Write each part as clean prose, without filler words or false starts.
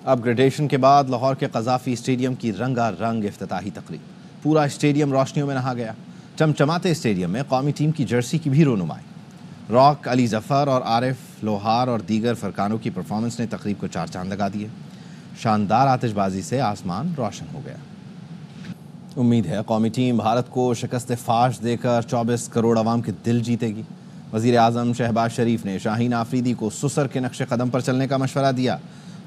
اپ gradation کے بعد لاہور کے قذافی اسٹیڈیم کی رنگا رنگ افتتاحی تقریب، پورا اسٹیڈیم روشنیوں میں نہا گیا۔ چمچماتے اسٹیڈیم میں قومی ٹیم کی جرسی کی بھی رونمائی۔ راک، علی ظفر اور عارف لوہار اور دیگر فرقانوں کی پرفارمنس نے تقریب کو چار چاند لگا دیے۔ شاندار آتش بازی سے آسمان روشن ہو گیا۔ امید ہے قومی ٹیم بھارت کو شکست فاش دے کر 24 کروڑ عوام کے دل جیتے گی۔ وزیر اعظم شہباز شریف نے شاہین آفریدی کو سسر کے نقش قدم پر چلنے کا مشورہ دیا۔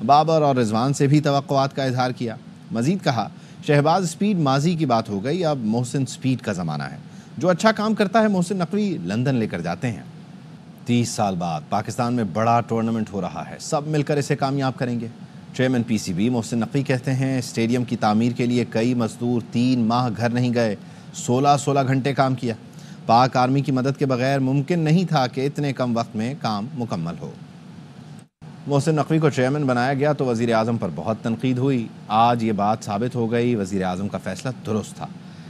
بابر اور رضوان سے بھی توقعات کا اظہار کیا۔ مزید کہا، شہباز سپیڈ ماضی کی بات ہو گئی، اب محسن سپیڈ کا زمانہ ہے۔ جو اچھا کام کرتا ہے محسن نقوی لندن لے کر جاتے ہیں۔ 30 سال بعد پاکستان میں بڑا ٹورنامنٹ ہو رہا ہے، سب مل کر اسے کامیاب کریں گے۔ Chairman P C B Mohsin Naqvi کہتے ہیں، اسٹیڈیم کی تعمیر کے لیے کئی مزدور 3 ماہ گھر نہیں گئے، 16 گھنٹے کام کیا۔ پاک آرمی کی مدد کے بغیر ممکن نہیں تھا کہ اتنے کم وقت میں کام مکمل ہو۔ محسن نقوی کو چیئرمین بنایا گیا تو وزیر اعظم پر بہت تنقید ہوئی، آج یہ بات ثابت ہو گئی، وزیر اعظم کا فیصلہ درست تھا۔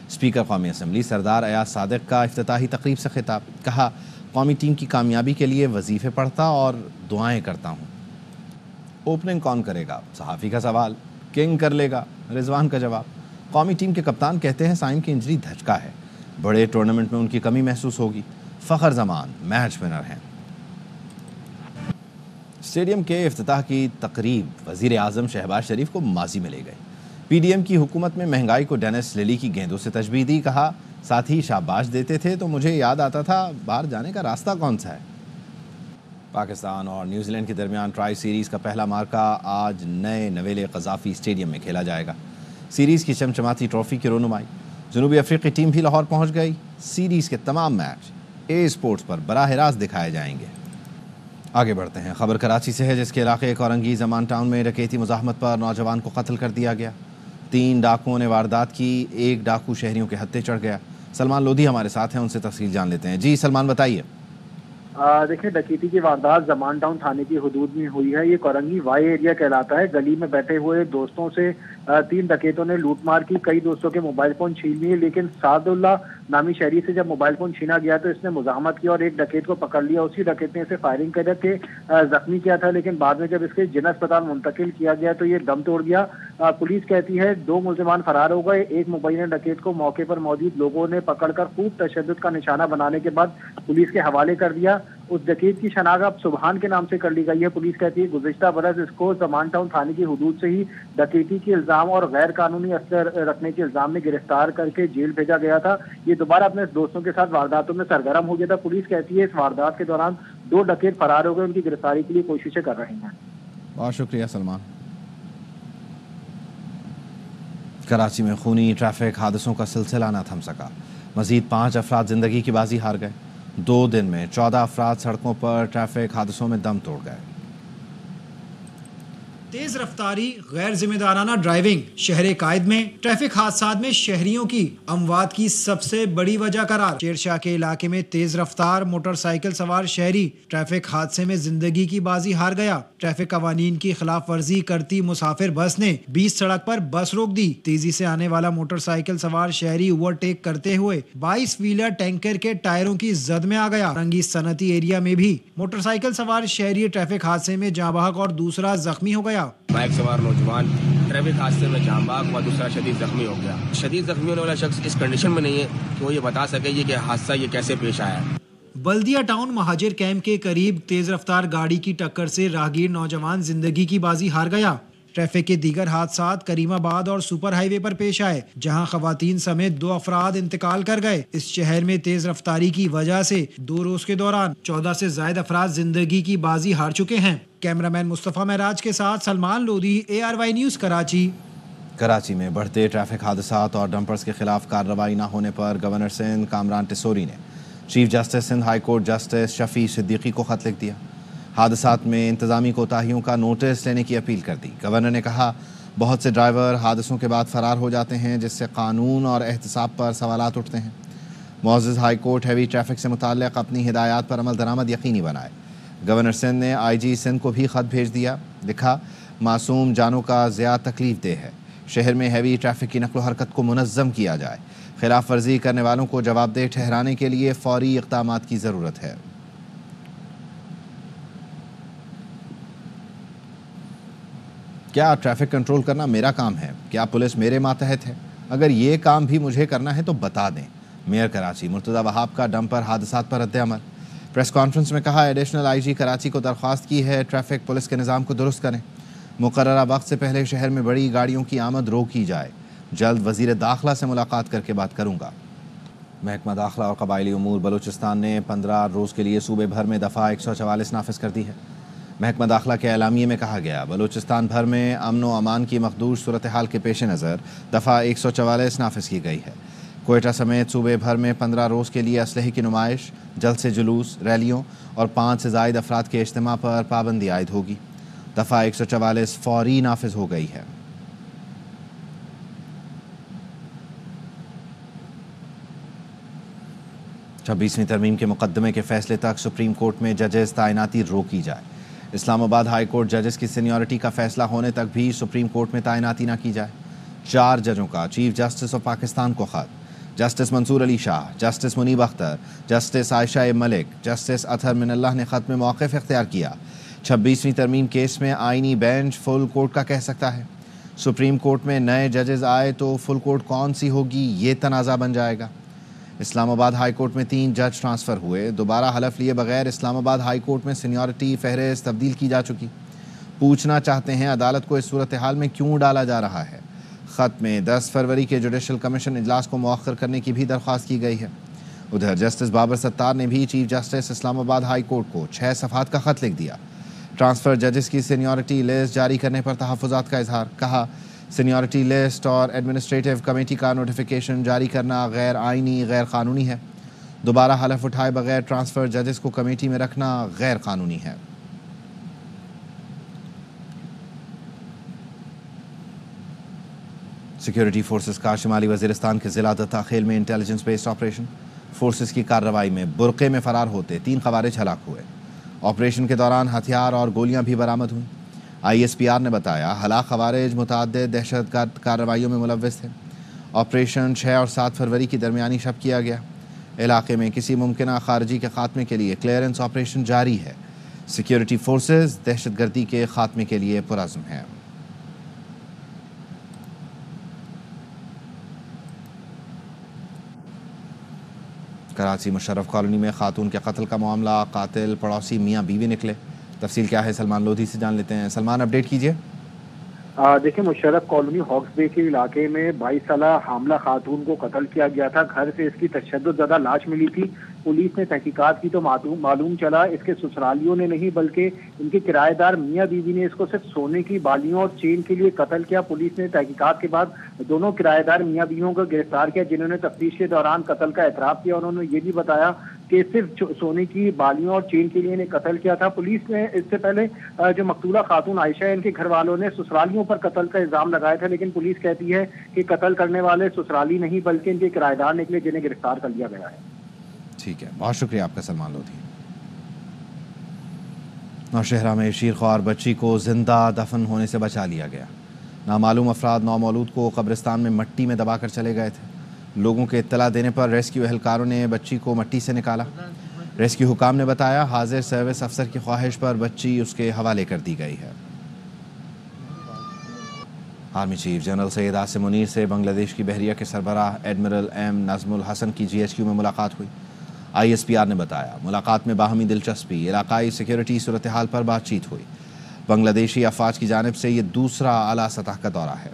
اسپیکر قومی اسمبلی سردار ایاز صادق کا افتتاحی تقریب سے خطاب، کہا، قومی ٹیم کی کامیابی کے لیے وظیفے پڑھتا اور دعائیں کرتا ہوں۔ اوپننگ کون کرے گا؟ صحافی کا سوال۔ کنگ کر لے گا؟ رضوان کا جواب۔ قومی ٹیم کے کپتان کہتے ہیں سائم کی انجری دھچکا ہے، بڑے ٹورنامنٹ میں ان کی کمی محسوس ہوگی۔ فخر زمان میچ ونر ہیں۔ اسٹیڈیم کے افتتاح کی تقریب وزیر اعظم شہباز شریف کو ماضی میں لے گئے۔ پی ڈی ایم کی حکومت میں مہنگائی کو ڈینس للی کی گیندوں سے تشبیہ دی، کہا، ساتھی شاباش دیتے تھے تو مجھے یاد آتا تھا باہر جانے کا راستہ کون سا ہے۔ پاکستان اور نیوزی لینڈ کے درمیان ٹرائی سیریز کا پہلا مارکا آج نئے نویلے قذافی اسٹیڈیم میں کھیلا جائے گا۔ سیریز کی چمچماتی ٹرافی کی رونمائی، جنوبی افریقی ٹیم بھی لاہور پہنچ گئی۔ سیریز کے تمام میچ اے اسپورٹس پر براہ راست دکھائے جائیں گے۔ آگے بڑھتے ہیں، خبر کراچی سے ہے، جس کے علاقے کورنگی زمان ٹاؤن میں ڈکیتی مزاحمت پر نوجوان کو قتل کر دیا گیا۔ 3 ڈاکوؤں نے واردات کی، ایک ڈاکو شہریوں کے ہتھے چڑھ گیا۔ سلمان لودھی ہمارے ساتھ ہیں، ان سے تفصیل جان لیتے ہیں۔ جی سلمان، بتائیے۔ دیکھیں، ڈکیتی کی واردات زمان ٹاؤن تھانے کی حدود میں ہوئی ہے۔ یہ کورنگی وائی ایریا کہلاتا ہے۔ گلی میں بیٹھے ہوئے دوستوں سے 3 ڈکیتوں نے لوٹ مار کی، کئی دوستوں کے موبائل فون چھین لیے، لیکن سعد اللہ نامی شہری سے جب موبائل فون چھینا گیا تو اس نے مزاحمت کی اور ایک ڈکیت کو پکڑ لیا۔ اسی ڈکیت نے اسے فائرنگ کر کے زخمی کیا تھا، لیکن بعد میں جب اس کے جن اسپتال منتقل کیا گیا تو یہ دم توڑ گیا۔ پولیس کہتی ہے 2 ملزمان فرار ہو گئے۔ ایک مبینہ ڈکیت کو موقع پر موجود لوگوں نے پکڑ کر خوب تشدد کا نشانہ بنانے کے بعد پولیس کے حوالے کر دیا۔ اس ڈکیت کی شناخت اب سبحان کے نام سے کر لی گئی ہے۔ پولیس کہتی ہے گزشتہ برس اس کو زمان ٹاؤن تھانے کی حدود سے ہی ڈکیتی کے الزام اور غیر قانونی اسلحہ رکھنے کے الزام میں گرفتار کر کے جیل بھیجا گیا تھا۔ یہ دوبارہ اپنے دوستوں کے ساتھ وارداتوں میں سرگرم ہو گیا تھا۔ پولیس کہتی ہے اس واردات کے دوران 2 ڈکیت فرار ہو گئے، ان کی گرفتاری کے لیے کوششیں کر رہی ہیں۔ بہت شکریہ سلمان۔ کراچی میں خونی ٹریفک حادثوں کا سلسلہ نہ تھم سکا، مزید 5 افراد زندگی کی بازی ہار گئے۔ 2 دن میں 14 افراد سڑکوں پر ٹریفک حادثوں میں دم توڑ گئے۔ تیز رفتاری، غیر ذمہ دارانہ ڈرائیونگ شہر قائد میں ٹریفک حادثات میں شہریوں کی اموات کی سب سے بڑی وجہ قرار۔ شیر شاہ کے علاقے میں تیز رفتار موٹر سائیکل سوار شہری ٹریفک حادثے میں زندگی کی بازی ہار گیا۔ ٹریفک قوانین کی خلاف ورزی کرتی مسافر بس نے 20 سڑک پر بس روک دی۔ تیزی سے آنے والا موٹر سائیکل سوار شہری اوورٹیک کرتے ہوئے 22 ویلر ٹینکر کے ٹائروں کی زد میں آ گیا۔ رنگی صنعتی ایریا میں بھی موٹر سائیکل سوار شہری ٹریفک حادثے میں جاں بحق اور دوسرا زخمی ہو گیا۔ بائک سوار نوجوان ٹریفک حادثے میں جاں بحق و دوسرا شدید زخمی ہو گیا۔ شدید زخمی ہونے والا شخص اس کنڈیشن میں نہیں ہے کہ وہ یہ بتا سکے کہ حادثہ یہ کیسے پیش آیا ہے۔ بلدیہ ٹاؤن مہاجر کیمپ کے قریب تیز رفتار گاڑی کی ٹکر سے راہگیر نوجوان زندگی کی بازی ہار گیا۔ ٹریفک کے دیگر حادثات کریم آباد اور سپر ہائی وے پر پیش آئے، جہاں خواتین سمیت 2 افراد انتقال کر گئے۔ اس شہر میں تیز رفتاری کی وجہ سے 2 روز کے دوران 14 سے زائد افراد زندگی کی بازی ہار چکے ہیں۔ کیمرامین مصطفیٰ معراج کے ساتھ سلمان لودھی، ARY نیوز کراچی۔ کراچی میں بڑھتے ٹریفک حادثات اور ڈمپرز کے خلاف کارروائی نہ ہونے پر گورنر سندھ کامران ٹیسوری نے chief justice Sindh high court justice Shafi Siddiqui کو خط لکھ دیا۔ حادثات میں انتظامی کوتاہیوں کا نوٹس لینے کی اپیل کر دی۔ گورنر نے کہا، بہت سے ڈرائیور حادثوں کے بعد فرار ہو جاتے ہیں، جس سے قانون اور احتساب پر سوالات اٹھتے ہیں۔ معزز ہائی کورٹ ہیوی ٹریفک سے متعلق اپنی ہدایات پر عمل درآمد یقینی بنائے۔ گورنر سندھ نے IG سندھ کو بھی خط بھیج دیا، لکھا، معصوم جانوں کا ضیاع تکلیف دہ ہے، شہر میں ہیوی ٹریفک کی نقل و حرکت کو منظم کیا جائے، خلاف ورزی کرنے والوں کو جواب دہ ٹھہرانے کے لیے فوری اقدامات کی ضرورت ہے۔ کیا ٹریفک کنٹرول کرنا میرا کام ہے؟ کیا پولیس میرے ماتحت ہے؟ اگر یہ کام بھی مجھے کرنا ہے تو بتا دیں۔ میئر کراچی مرتضیٰ وہاب کا ڈمپر حادثات پر رد عمل۔ پریس کانفرنس میں کہا ایڈیشنل آئی جی کراچی کو درخواست کی ہے ٹریفک پولیس کے نظام کو درست کریں، مقررہ وقت سے پہلے شہر میں بڑی گاڑیوں کی آمد روکی جائے، جلد وزیر داخلہ سے ملاقات کر کے بات کروں گا۔ محکمہ داخلہ اور قبائلی امور بلوچستان نے 15 روز کے لیے صوبے بھر میں دفعہ 144 نافذ کر دی ہے۔ محکمہ داخلہ کے اعلامیے میں کہا گیا بلوچستان بھر میں امن و امان کی مخدوش صورتحال کے پیش نظر دفعہ 144 نافذ کی گئی ہے۔ کوئٹہ سمیت صوبے بھر میں 15 روز کے لیے اسلحے کی نمائش، جلسے جلوس، ریلیوں اور 5 سے زائد افراد کے اجتماع پر پابندی عائد ہوگی۔ دفعہ 144 فوری نافذ ہو گئی ہے۔ چھبیسویں ترمیم کے مقدمے کے فیصلے تک سپریم کورٹ میں ججز تعیناتی روکی جائے۔ اسلام آباد ہائی کورٹ ججز کی سینیورٹی کا فیصلہ ہونے تک بھی سپریم کورٹ میں تعیناتی نہ کی جائے۔ 4 ججوں کا چیف جسٹس آف پاکستان کو خط۔ جسٹس منصور علی شاہ، جسٹس منیب اختر، جسٹس عائشہ ملک، جسٹس اطہر من اللہ نے خط میں موقف اختیار کیا۔ 26ویں ترمیم کیس میں آئینی بینچ فل کورٹ کا کہہ سکتا ہے۔ سپریم کورٹ میں نئے ججز آئے تو فل کورٹ کون سی ہوگی، یہ تنازع بن جائے گا۔ اسلام آباد ہائی کورٹ میں 3 جج ٹرانسفر ہوئے۔ دوبارہ حلف لیے بغیر اسلام آباد ہائی کورٹ میں سینیورٹی فہرست تبدیل کی جا چکی۔ پوچھنا چاہتے ہیں عدالت کو اس صورتحال میں کیوں ڈالا جا رہا ہے۔ خط میں 10 فروری کے جوڈیشل کمیشن اجلاس کو مؤخر کرنے کی بھی درخواست کی گئی ہے۔ ادھر جسٹس بابر ستار نے بھی چیف جسٹس اسلام آباد ہائی کورٹ کو 6 صفحات کا خط لکھ دیا۔ ٹرانسفر ججز کی سینیورٹی لسٹ جاری کرنے پر تحفظات کا اظہار۔ کہا سینیورٹی لسٹ اور ایڈمنسٹریٹو کمیٹی کا نوٹیفیکیشن جاری کرنا غیر آئینی، غیر قانونی ہے۔ دوبارہ حلف اٹھائے بغیر ٹرانسفر ججز کو کمیٹی میں رکھنا غیر قانونی ہے۔ سیکیورٹی فورسز کا شمالی وزیرستان کے ضلع دتا خیل میں انٹیلیجنس بیسڈ آپریشن۔ فورسز کی کارروائی میں برقعے میں فرار ہوتے 3 خوارج ہلاک ہوئے۔ آپریشن کے دوران ہتھیار اور گولیاں بھی برآمد ہوئیں۔ آئی ایس پی آر نے بتایا ہلاک خوارج متعدد دہشت گرد کارروائیوں میں ملوث تھے۔ آپریشن 6 اور 7 فروری کی درمیانی شب کیا گیا۔ علاقے میں کسی ممکنہ خارجی کے خاتمے کے لیے کلیئرنس آپریشن جاری ہے۔ سیکیورٹی فورسز دہشت گردی کے خاتمے کے لیے پرعزم ہیں۔ کراچی مشرف کالونی میں خاتون کے قتل کا معاملہ، قاتل پڑوسی میاں بیوی نکلے۔ تفصیل کیا ہے سلمان لودھی سے جان لیتے ہیں۔ سلمان اپڈیٹ کیجیے۔ دیکھیں مشرف کالونی ہاکس بے کے علاقے میں 22 سالہ حاملہ خاتون کو قتل کیا گیا تھا۔ گھر سے اس کی تشدد زدہ لاش ملی تھی۔ پولیس نے تحقیقات کی تو معلوم چلا اس کے سسرالیوں نے نہیں بلکہ ان کے کرایہ دار میاں بیوی نے اس کو صرف سونے کی بالیوں اور چین کے لیے قتل کیا۔ پولیس نے تحقیقات کے بعد دونوں کرایہ دار میاں بیویوں کو گرفتار کیا جنہوں نے تفتیش کے دوران قتل کا اعتراف کیا۔ انہوں نے یہ بھی بتایا کہ صرف سونے کی بالیوں اور چین کے لیے انہیں قتل کیا تھا۔ پولیس نے اس سے پہلے جو مقتولہ خاتون عائشہ ہے ان کے گھر والوں نے سسرالیوں پر قتل کا الزام لگایا تھا، لیکن پولیس کہتی ہے کہ قتل کرنے والے سسرالی نہیں بلکہ ان کے کرایہ دار نکلے جنہیں گرفتار کر لیا گیا ہے۔ ٹھیک ہے، بہت شکریہ آپ کا سلمان لودھی۔ نوشہرہ میں شیرخوار بچی کو زندہ دفن ہونے سے بچا لیا گیا۔ نامعلوم افراد نومولود کو قبرستان میں مٹی میں دبا کر چلے گئے تھے۔ لوگوں کے اطلاع دینے پر ریسکیو اہلکاروں نے بچی کو مٹی سے نکالا۔ ریسکیو حکام نے بتایا حاضر سروس افسر کی خواہش پر بچی اس کے حوالے کر دی گئی ہے۔ Army chief general Syed Asim Munir سے بنگلہ دیش کی بحریہ کے سربراہ ایڈمرل ایم نظم الحسن کی جی ایچ کیو میں ملاقات ہوئی۔ آئی ایس پی آر نے بتایا ملاقات میں باہمی دلچسپی، علاقائی سیکیورٹی صورتحال پر بات چیت ہوئی۔ بنگلہ دیشی افواج کی جانب سے یہ دوسرا اعلیٰ سطح کا دورہ ہے۔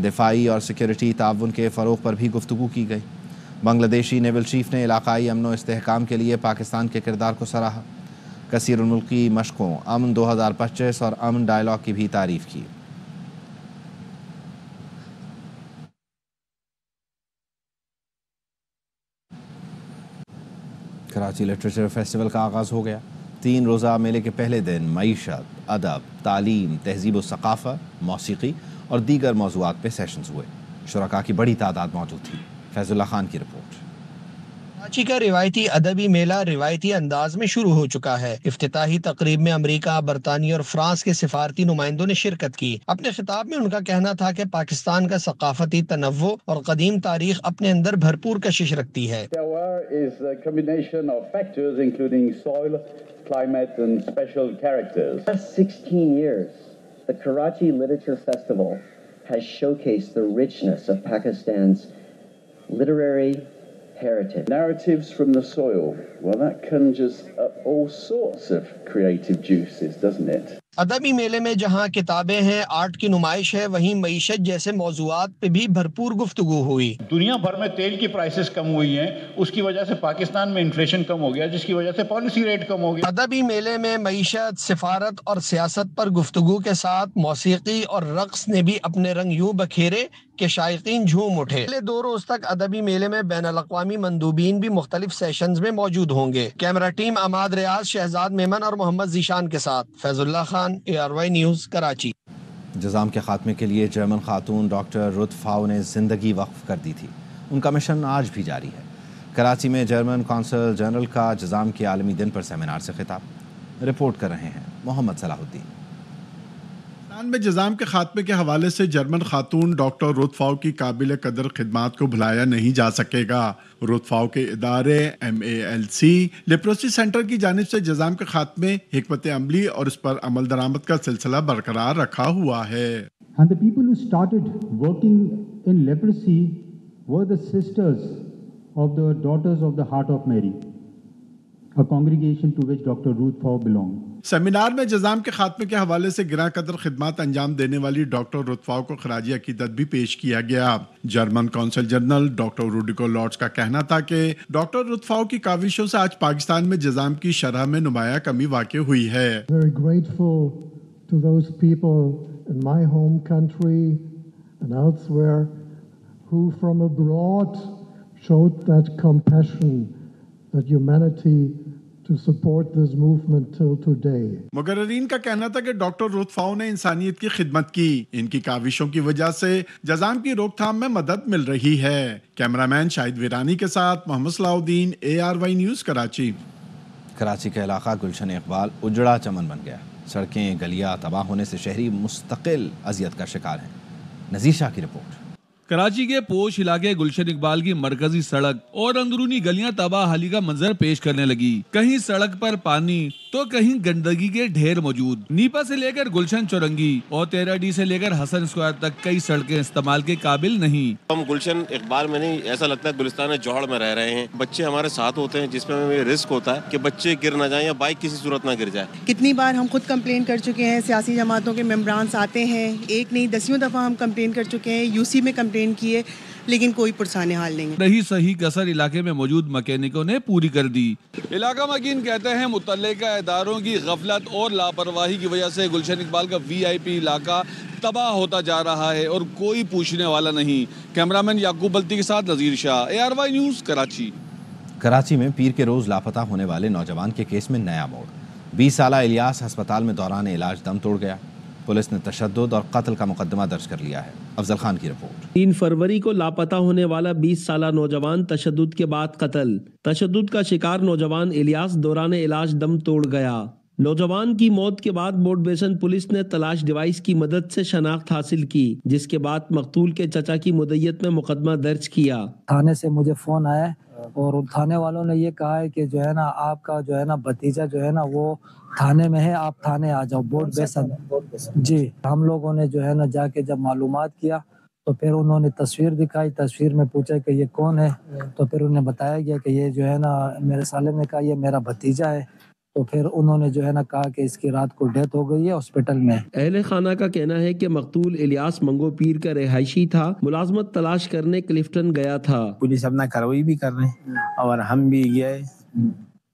دفاعی اور سیکیورٹی تعاون کے فروغ پر بھی گفتگو کی گئی۔ بنگلہ دیشی نیول چیف نے علاقائی امن و استحکام کے لیے پاکستان کے کردار کو سراہا۔ کثیر الملکی مشقوں، امن 2025 اور امن ڈائیلاگ کی بھی تعریف کی۔ کراچی لٹریچر فیسٹیول کا آغاز ہو گیا۔ 3 روزہ میلے کے پہلے دن معیشت، ادب، تعلیم، تہذیب و ثقافت، موسیقی اور دیگر موضوعات پہ سیشنز ہوئے۔ شرکاء کی بڑی تعداد موجود تھی۔ فیض اللہ خان کی رپورٹ۔ کراچی کا روایتی ادبی میلہ روایتی انداز میں شروع ہو چکا ہے۔ افتتاحی تقریب میں امریکہ، برطانیہ اور فرانس کے سفارتی نمائندوں نے شرکت کی۔ اپنے خطاب میں ان کا کہنا تھا کہ پاکستان کا ثقافتی تنوع اور قدیم تاریخ اپنے اندر بھرپور کشش رکھتی ہے۔ is a combination of factors including soil, climate and special characters. 16 years The Karachi Literature Festival has showcased the richness of Pakistan's literary heritage. Narratives from the soil. Well, that conjures up all sorts of creative juices, doesn't it? ادبی میلے میں جہاں کتابیں ہیں، art کی نمائش ہے، وہیں معیشت جیسے موضوعات پہ بھی بھرپور گفتگو ہوئی۔ دنیا بھر میں تیل کی پرائسز کم ہوئی ہیں، اس کی وجہ سے پاکستان میں انفلیشن کم ہو گیا، جس کی وجہ سے پالیسی ریٹ کم ہو گیا۔ ادبی میلے میں معیشت، سفارت اور سیاست پر گفتگو کے ساتھ موسیقی اور رقص نے بھی اپنے رنگ یوں بکھیرے کہ شائقین جھوم اٹھے۔ اگلے 2 روز تک ادبی میلے میں بین الاقوامی مندوبین بھی مختلف سیشنز میں موجود ہوں گے۔ کیمرہ ٹیم اماد ریاض، شہزاد میمن اور محمد ذیشان کے ساتھ فیض اللہ خان، ARY نیوز، کراچی۔ جزام کے خاتمے کے لیے جرمن خاتون ڈاکٹر رت فاؤ نے زندگی وقف کر دی تھی، ان کا مشن آج بھی جاری ہے۔ کراچی میں جرمن کونسل جنرل کا جزام کے عالمی دن پر سیمینار سے خطاب، رپورٹ کر رہے ہیں محمد صلاح الدین۔ میں جزام کے خاتمے کے حوالے سے جرمن خاتون ڈاکٹر رت فاؤ کی قابل قدر خدمات کو بھلایا نہیں جا سکے گا۔ رت فاؤ کے ادارے MALC لیپروسی سینٹر کی جانب سے جزام کے خاتمے، حکمت عملی اور اس پر عمل درآمد کا سلسلہ برقرار رکھا ہوا ہے۔ And the people who started working in leprosy were the sisters of the Daughters of the Heart of Mary, a congregation to which Dr. Ruth Faur belonged. Seminar میں جزام کے خاتمے کے حوالے سے گراں قدر خدمات انجام دینے والی ڈاکٹر رت فاؤ کو خراج عقیدت بھی پیش کیا گیا۔ German consul general doctor Rudiger Lotz کا کہنا تھا کہ ڈاکٹر رت فاؤ کی کاوشوں سے آج پاکستان میں جزام کی شرح میں نمایاں کمی واقع ہوئی ہے۔ Very grateful to those people in my home country and elsewhere who from abroad showed that compassion, that humanity to support this movement till today. مقررین کا کہنا تھا کہ ڈاکٹر رت فاؤ نے انسانیت کی خدمت کی، ان کی کاوشوں کی وجہ سے جزام کی روک تھام میں مدد مل رہی ہے۔ کیمرہ مین شاہد ویرانی کے ساتھ محمد صلاح الدین، ARY نیوز، کراچی۔ کراچی کا علاقہ گلشن اقبال اجڑا چمن بن گیا، سڑکیں گلیاں تباہ ہونے سے شہری مستقل اذیت کا شکار ہیں۔ نذیر شاہ کی رپورٹ۔ کراچی کے پوش علاقے گلشن اقبال کی مرکزی سڑک اور اندرونی گلیاں تباہ حالی کا منظر پیش کرنے لگی۔ کہیں سڑک پر پانی تو کہیں گندگی کے ڈھیر موجود۔ نیپا سے لے کر گلشن چورنگی اور 13D سے لے کر حسن اسکوائر تک کئی سڑکیں استعمال کے قابل نہیں۔ ہم گلشن اقبال میں نہیں، ایسا لگتا ہے گلستان جوہڑ میں رہ رہے ہیں۔ بچے ہمارے ساتھ ہوتے ہیں جس میں رسک ہوتا ہے کہ بچے گر نہ جائیں یا بائک کسی صورت نہ گر جائے۔ کتنی بار ہم خود کمپلین کر چکے ہیں، سیاسی جماعتوں کے ممبرانس آتے ہیں، ایک نہیں 10 دفعہ ہم کمپلین کر چکے ہیں، UC میں کمپلین کی ہے، لیکن کوئی پرسان حال نہیں۔ رہی صحیح کسر علاقے میں موجود مکینکوں نے پوری کر دی۔ علاقہ مکین کہتے ہیں متعلقہ اداروں کی غفلت اور لاپرواہی کی وجہ سے گلشن اقبال کا VIP علاقہ تباہ ہوتا جا رہا ہے اور کوئی پوچھنے والا نہیں۔ کیمرامین یعقوب بلتی کے ساتھ نذیر شاہ، ARY نیوز، کراچی۔ کراچی میں پیر کے روز لاپتہ ہونے والے نوجوان کے کیس میں نیا موڑ۔ 20 سالہ الیاس ہسپتال میں دوران علاج دم توڑ گیا۔ پولیس نے تشدد اور قتل کا مقدمہ درج کر لیا ہے۔ افضل خان کی رپورٹ۔ 3 فروری کو لاپتہ ہونے والا 20 سالہ نوجوان تشدد کے بعد قتل۔ تشدد کا شکار نوجوان الیاس دوران علاج دم توڑ گیا۔ نوجوان کی موت کے بعد بورڈ بیسن پولیس نے تلاش ڈیوائس کی مدد سے شناخت حاصل کی، جس کے بعد مقتول کے چچا کی مدعیت میں مقدمہ درج کیا۔ تھانے سے مجھے فون آیا اور تھانے والوں نے یہ کہا ہے کہ جو ہے نا آپ کا جو ہے نا بھتیجا جو ہے نا وہ تھانے میں ہے، آپ تھانے آ جاؤ، بورڈ بیسن۔ جی، ہم لوگوں نے جو ہے نا جا کے جب معلومات کیا تو پھر انہوں نے تصویر دکھائی، تصویر میں پوچھا کہ یہ کون ہے، تو پھر انہیں بتایا گیا کہ یہ جو ہے نا میرے سالے نے کہا یہ میرا بھتیجا ہے، تو پھر انہوں نے جو ہے نا کہا کہ اس کی رات کو ڈیتھ ہو گئی ہے ہاسپٹل میں۔ اہل خانہ کا کہنا ہے کہ مقتول الیاس منگو پیر کا رہائشی تھا، ملازمت تلاش کرنے کلفٹن گیا تھا۔ پولیس اپنا کارروائی بھی کر رہے ہیں اور ہم بھی گئے،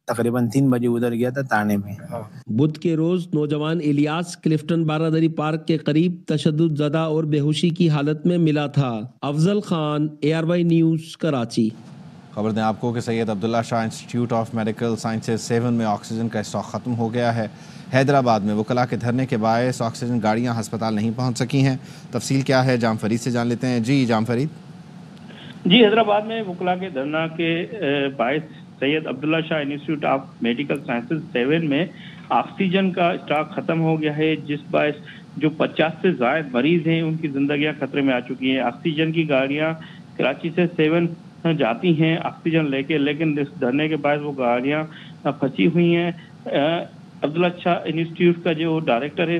تقریباً 3 بجے ادھر گیا تھا تانے میں۔ بدھ کے روز نوجوان الیاس کلفٹن بارادری پارک کے قریب تشدد زدہ اور بے ہوشی کی حالت میں ملا تھا۔ افضل خان، ARY نیوز، کراچی۔ خبر دیں آپ کو کہ سید عبداللہ شاہ انسٹیٹیوٹ آف میڈیکل سائنسز 7 میں آکسیجن کا اسٹاک ختم ہو گیا ہے۔ حیدرآباد میں وکلاء کے دھرنے کے باعث آکسیجن گاڑیاں ہسپتال نہیں پہنچ سکی ہیں۔ تفصیل کیا ہے جام فرید سے جان لیتے ہیں۔ جی جام فرید۔ جی، حیدرآباد میں وکلاء کے دھرنا کے باعث سید عبداللہ شاہ انسٹیٹیوٹ آف میڈیکل سائنسز 7 میں آکسیجن کا اسٹاک ختم ہو گیا ہے، جس باعث جو 50 سے زائد مریض ہیں ان کی زندگیاں خطرے میں آ چکی ہیں۔ آکسیجن کی گاڑیاں کراچی سے 7 جاتی ہیں آکسیجن لے کے، لیکن اس دھرنے کے بعد وہ گاڑیاں پھنسی ہوئی ہیں۔ عبداللہ شاہ انسٹیٹیوٹ کا جو ڈائریکٹر ہے